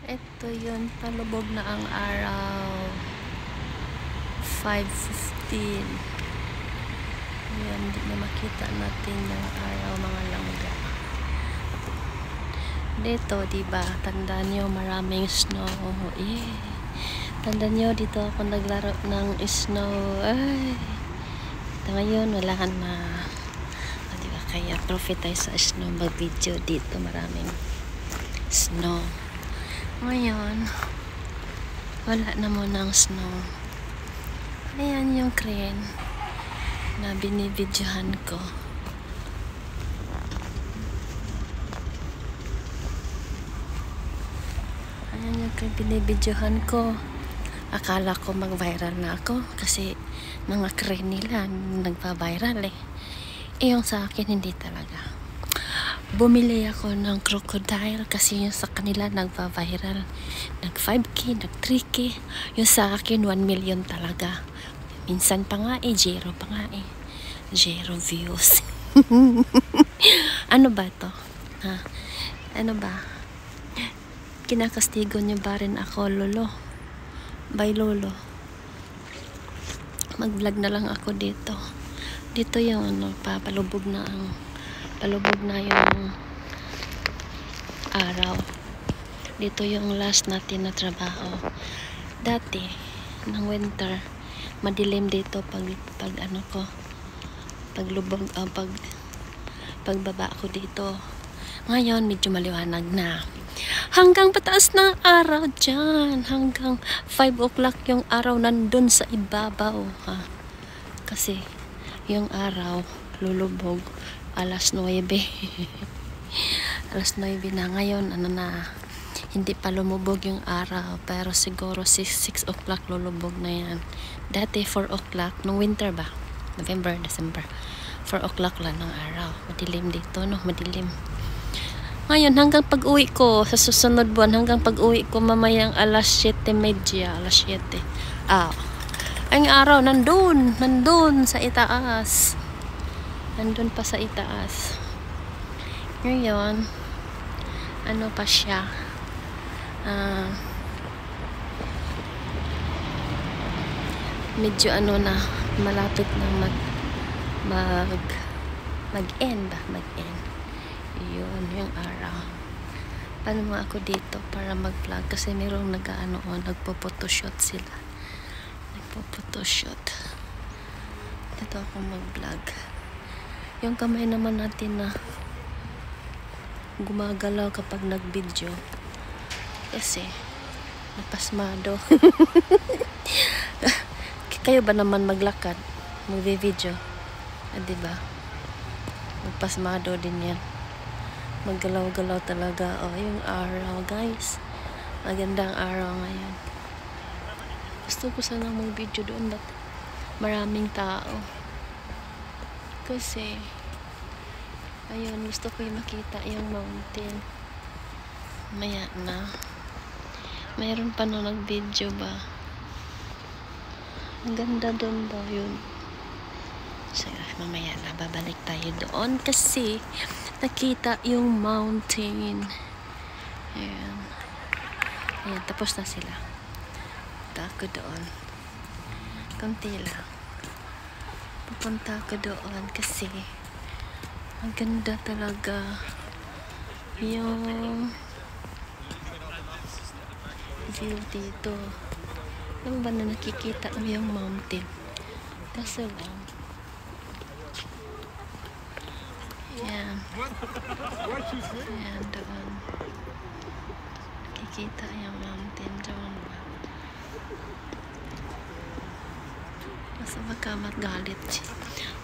Ito yun, palubog na ang araw. 5:15. Ayan, hindi na makita natin yung araw, mga langga. Dito, diba, tandaan nyo, maraming snow. Yeah. Tandaan nyo, dito ako naglaro ng snow. Ay. Ito ngayon, wala na. Diba, kaya profit tayo sa snow, mag-video dito, maraming snow. Ngayon, wala na muna ang snow. Ayan yung crane na binibidyohan ko. Ayan yung crane binibidyohan ko. Akala ko mag-viral na ako kasi mga crane nila nagpa-viral eh. Yung sa akin hindi talaga. Bumili ako ng crocodile kasi yung sa kanila nagpa-viral. Nag 5K, nag 3K. Yung sa akin 1 million talaga. Minsan pa nga eh, zero pa nga eh. Zero views. Ano ba to? Ha? Ano ba? Kinakastigo niyo ba rin ako, lolo? Bye, lolo. Mag-vlog na lang ako dito. Dito yung ano, palubog na yung araw. Dito yung last natin na trabaho. Dati, ng winter, madilim dito pag ano ko, paglubog, pagbaba ko dito. Ngayon, medyo maliwanag na. Hanggang pataas ng araw dyan. Hanggang 5 o'clock yung araw nandun sa ibabaw. Ha? Kasi, yung araw, lulubog alas 9. Alas 9 na ngayon, ano na, hindi pa lumubog yung araw, pero siguro 6 o'clock lulubog na yan. Dati 4 o'clock, nung winter ba? November, December. 4 o'clock lang ng araw. Madilim dito, no? Madilim. Ngayon, hanggang pag-uwi ko, sa susunod buwan, hanggang pag-uwi ko mamayang alas 7:30, alas 7. Ang araw, nandun sa itaas. Nandun pa sa itaas. Ngayon, ano pa siya? Medyo ano na, malapit na mag-end ba? Mag-end. Yun, yung araw. Paano mo ako dito para mag-vlog? Kasi mayroong nagpo-photoshoot sila. Nagpo-photoshoot. Dito ako mag-vlog. Yung kamay naman natin na gumagalaw kapag nag-video. Kasi, napasmado. Kayo ba naman maglakad? Mag-video? Diba? Magpasmado din yan. Maggalaw-galaw talaga. Yung araw, guys. Magandang araw ngayon. Gusto ko sana mag-video doon, but maraming tao. Kasi, ayun, gusto ko yung makita yung mountain. Maya na. Mayroon pa no nag-video ba? Ang ganda doon daw yun. So, mamaya na, babalik tayo doon kasi nakita yung mountain. Ayan. Ayan, tapos na sila. Punta ako doon. Kunti lang. Pupunta ako doon kasi ang ganda talaga yung view dito. Ano ba na nakikita mo yung mountain? Kaso lang. Ayan. Ayan doon. Nakikita yung mountain doon. Basta baka magalit.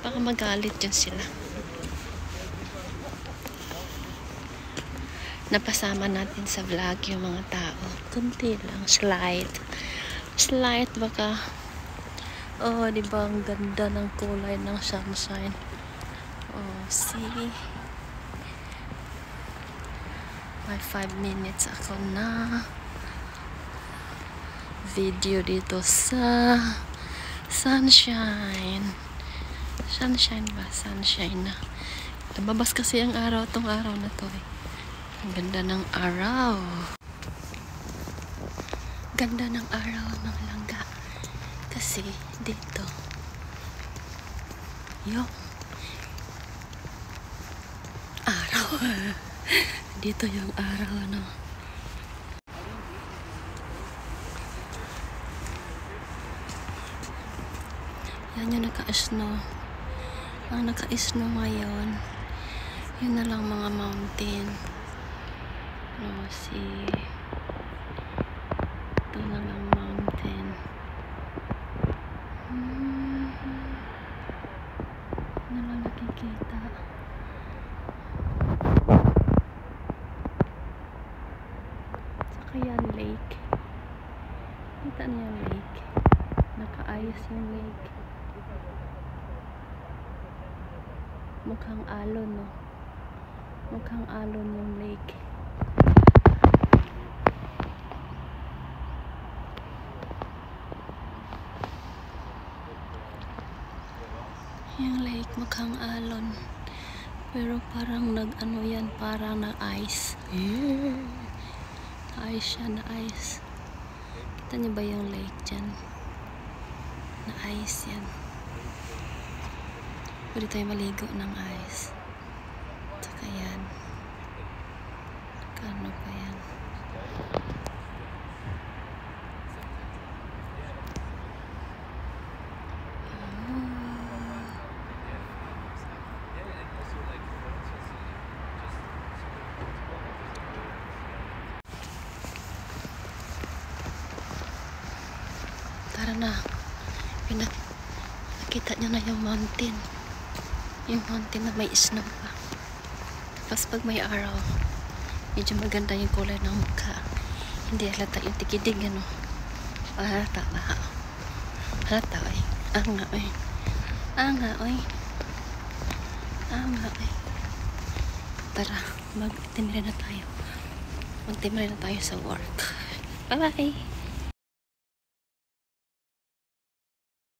Baka magalit yun sila. Napasama natin sa vlog yung mga tao. Kunti lang. Slight baka. Diba ang ganda ng kulay ng sunshine. See? May 5 minutes ako na video dito sa sunshine. Sunshine ba? Sunshine na. Lumabas kasi ang araw, tong araw na to eh. Ang ganda ng araw. Ganda ng araw mga langga. Kasi dito yung araw. Dito yung araw, no? Yan yung naka-snow. Ang naka-snow ngayon, yun na lang mga mountain. No, ito na lang mountain. Na lang nakikita. Saka yan lake. Kita niyo yung lake. Nakaayos yung lake. Mukhang alon, no? Mukhang alon yung lake. Yung lake mukhang alon. Pero parang nag-ano yan, parang na-ice. Na-ice siya, na-ice. Kita niyo ba yung lake dyan? Na-ice yan. Pwede tayo maligo ng ice. Saka yan. Ano pa yan? Tara na. Nakita niyo na yung mountain. Yung mountain na may snow pa. Tapos pag may araw, medyo maganda yung kulay ng mukha. Hindi halata yung tikidig, ano. Halata ba? Halata, oy. Anga, oy. Anga, oy. Anga, oy. Tara, magtimbre na tayo. Magtimbre na tayo sa work. Bye-bye!